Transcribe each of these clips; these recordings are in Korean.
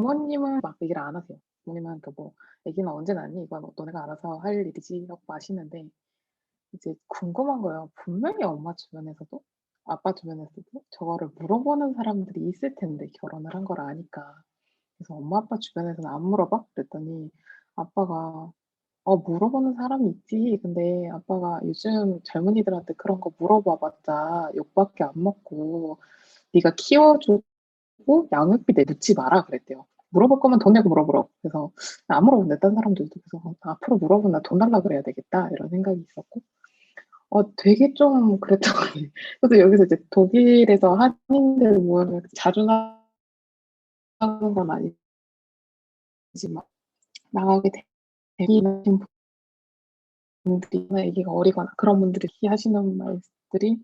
부모님은 막 얘기를 안 하세요. 부모님은 그 뭐 "애기는 언제 낳니? 이건 너네가 알아서 할 일이지." 하고 마시는데 이제 궁금한 거예요. 분명히 엄마 주변에서도 아빠 주변에서도 저거를 물어보는 사람들이 있을 텐데 결혼을 한 걸 아니까. 그래서 "엄마 아빠 주변에서는 안 물어봐?" 그랬더니 아빠가 물어보는 사람이 있지. 근데 아빠가 요즘 젊은이들한테 그런 거 물어봐 봤자 욕밖에 안 먹고 네가 키워 주고 양육비 내묻지 마라." 그랬대요. 물어볼 거면 돈 내고 물어보라고. 그래서 안 물어본대 딴 사람들도. 그래서 '앞으로 물어보면 나 돈 달라 그래야 되겠다.' 이런 생각이 있었고 되게 좀 그랬던 것 같아요. 저도 여기서 이제 독일에서 한인들 모임을 자주 나가는 건 아니지만 나가게 되는 분들이나 아기가 어리거나 그런 분들이 하시는 말들이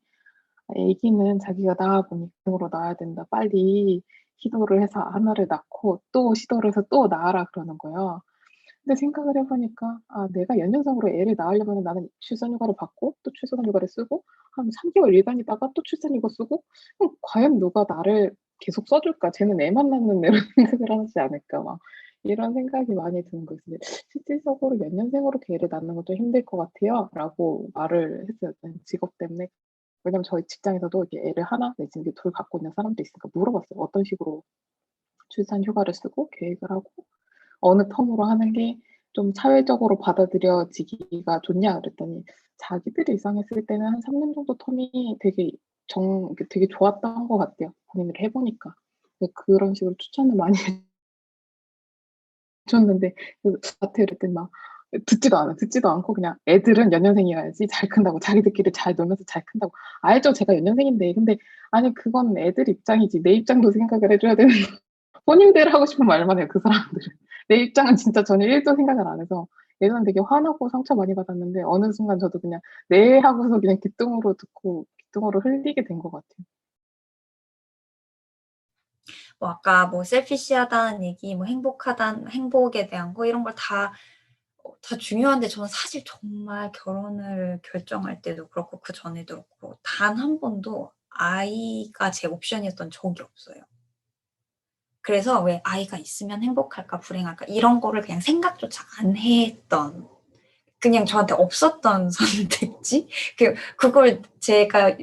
"아기는 자기가 낳아 보니 으로 낳아야 된다. 빨리 시도를 해서 하나를 낳고 또 시도를 해서 또 낳아라." 그러는 거예요. 근데 생각을 해 보니까 내가 연년생으로 애를 낳으려면은 나는 출산휴가를 받고 또 출산휴가를 쓰고 한 3 개월 일다니다가 또 출산휴가 쓰고 과연 누가 나를 계속 써 줄까? 쟤는 애만 낳는 애로 생각을 하지 않을까?' 막 이런 생각이 많이 드는 거예요. 근데 실질적으로 "연년생으로 애를 낳는 것도 힘들 것 같아요."라고 말을 했어요. 직업 때문에. 왜냐면 저희 직장에서도 이렇게 애를 하나 내지는 이렇게 둘 갖고 있는 사람도 있으니까 물어봤어요. "어떤 식으로 출산 휴가를 쓰고 계획을 하고 어느 텀으로 하는 게 좀 사회적으로 받아들여지기가 좋냐?" 그랬더니 자기들이 예상했을 때는 한 3년 정도 텀이 되게 이게 되게 좋았던 것 같대요, 고민을 해 보니까. 그런 식으로 추천을 많이 해 줬는데 저한테 그랬더니 막 듣지도 않아요. 듣지도 않고 그냥 "애들은 연년생이어야지 잘 큰다고. 자기들끼리 잘 놀면서 잘 큰다고." 알죠. 제가 연년생인데. 근데 아니 그건 애들 입장이지 내 입장도 생각을 해 줘야 되는 본인들 하고 싶은 말만 해요, 그 사람들은. 내 입장은 진짜 전혀 1도 생각을 안 해서 예전에 되게 화나고 상처 많이 받았는데 어느 순간 저도 그냥 "네." 하고서 그냥 귓등으로 듣고 귓등으로 흘리게 된 것 같아요. 뭐 아까 뭐 셀피시하다는 얘기, 뭐 행복하다는 행복에 대한 거 이런 걸 다 중요한데 저는 사실 정말 결혼을 결정할 때도 그렇고 그전에도 그렇고 단 한 번도 아이가 제 옵션이었던 적이 없어요. 그래서 왜 '아이가 있으면 행복할까 불행할까.' 이런 거를 그냥 생각조차 안 했던, 그냥 저한테 없었던 선택지? 그걸 제가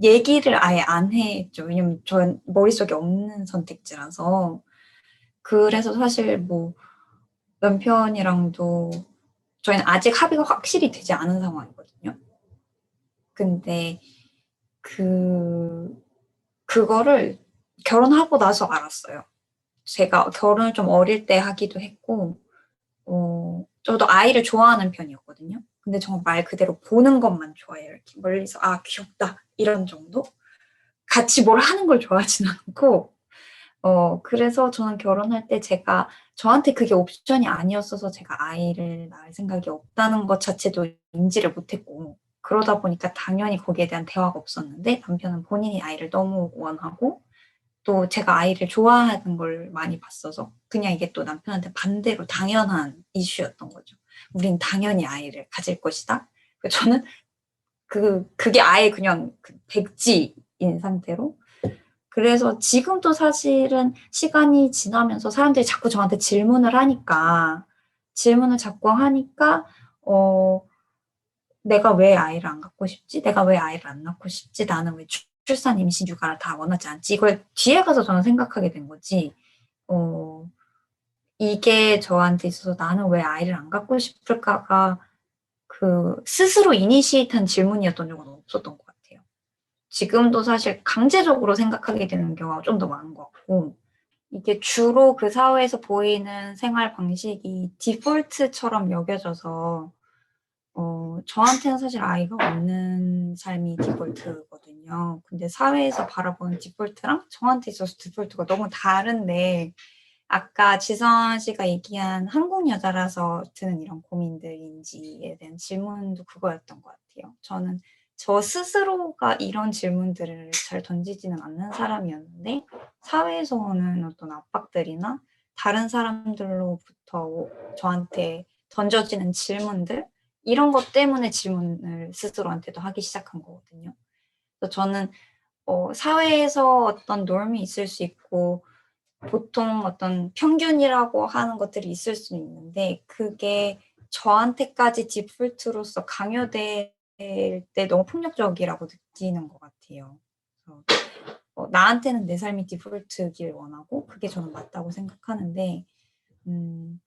얘기를 아예 안 했죠. 왜냐면 전 머릿속에 없는 선택지라서. 그래서 사실 뭐 남편이랑도 저희는 아직 합의가 확실히 되지 않은 상황이거든요. 근데 그 그거를 결혼하고 나서 알았어요. 제가 결혼을 좀 어릴 때 하기도 했고 저도 아이를 좋아하는 편이었거든요. 근데 정말 말 그대로 보는 것만 좋아해요. 이렇게 멀리서 '아 귀엽다.' 이런 정도? 같이 뭘 하는 걸 좋아하진 않고 그래서 저는 결혼할 때 제가 저한테 그게 옵션이 아니었어서 제가 아이를 낳을 생각이 없다는 것 자체도 인지를 못했고, 그러다 보니까 당연히 거기에 대한 대화가 없었는데 남편은 본인이 아이를 너무 원하고 또 제가 아이를 좋아하는 걸 많이 봤어서 그냥 이게 또 남편한테 반대로 당연한 이슈였던 거죠. "우린 당연히 아이를 가질 것이다." 저는 그게 아예 그냥 백지인 상태로, 그래서 지금도 사실은 시간이 지나면서 사람들이 자꾸 저한테 질문을 자꾸 하니까 어 '내가 왜 아이를 안 갖고 싶지? 내가 왜 아이를 안 낳고 싶지? 나는 왜 출산, 임신, 육아를 다 원하지 않지?' 이걸 뒤에 가서 저는 생각하게 된 거지, 어 이게 저한테 있어서 '나는 왜 아이를 안 갖고 싶을까?'가 스스로 이니시에이트한 질문이었던 적은 없었던 것 같아요. 지금도 사실 강제적으로 생각하게 되는 경우가 좀 더 많은 것 같고, 이게 주로 그 사회에서 보이는 생활 방식이 디폴트처럼 여겨져서 저한테는 사실 아이가 없는 삶이 디폴트거든요. 근데 사회에서 바라보는 디폴트랑 저한테 있어서 디폴트가 너무 다른데, 아까 지선 씨가 얘기한 한국 여자라서 드는 이런 고민들인지에 대한 질문도 그거였던 것 같아요. 저는 저 스스로가 이런 질문들을 잘 던지지는 않는 사람이었는데 사회에서 오는 어떤 압박들이나 다른 사람들로부터 저한테 던져지는 질문들, 이런 것 때문에 질문을 스스로한테도 하기 시작한 거거든요. 그래서 저는 사회에서 어떤 norm이 있을 수 있고 보통 어떤 평균이라고 하는 것들이 있을 수는 있는데 그게 저한테까지 디폴트로서 강요될 때 너무 폭력적이라고 느끼는 것 같아요. 그래서 나한테는 내 삶이 디폴트길 원하고 그게 저는 맞다고 생각하는데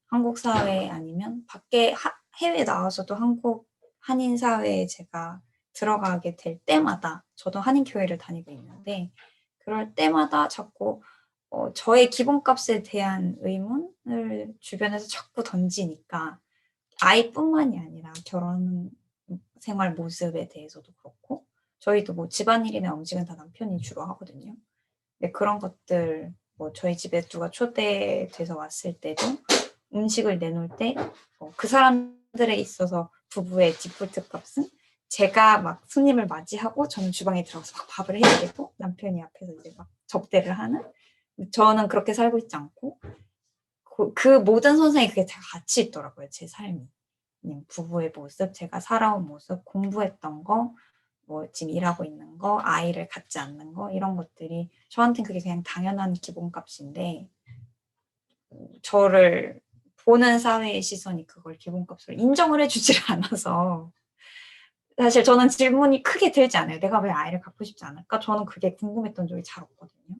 한국 사회 아니면 밖에 해외 나와서도 한국 한인 사회에 제가 들어가게 될 때마다 저도 한인 교회를 다니고 있는데 그럴 때마다 자꾸 저의 기본값에 대한 의문을 주변에서 자꾸 던지니까 아이뿐만이 아니라 결혼 생활 모습에 대해서도 그렇고 저희도 뭐 집안일이나 음식은 다 남편이 주로 하거든요. 근데 그런 것들 뭐 저희 집에 누가 초대돼서 왔을 때도 음식을 내놓을 때 그 사람들에 있어서 부부의 디폴트 값은 제가 막 손님을 맞이하고 저는 주방에 들어가서 막 밥을 해야 되고 남편이 앞에서 이제 막 접대를 하는 저는 그렇게 살고 있지 않고 그 모든 선상에 그게 다 같이 있더라고요. 제 삶이. 그냥 부부의 모습, 제가 살아온 모습, 공부했던 거, 뭐 지금 일하고 있는 거, 아이를 갖지 않는 거 이런 것들이 저한테는 그게 그냥 당연한 기본값인데 저를 보는 사회의 시선이 그걸 기본값으로 인정을 해주질 않아서 사실 저는 질문이 크게 들지 않아요. 내가 왜 아이를 갖고 싶지 않을까? 저는 그게 궁금했던 적이 잘 없거든요.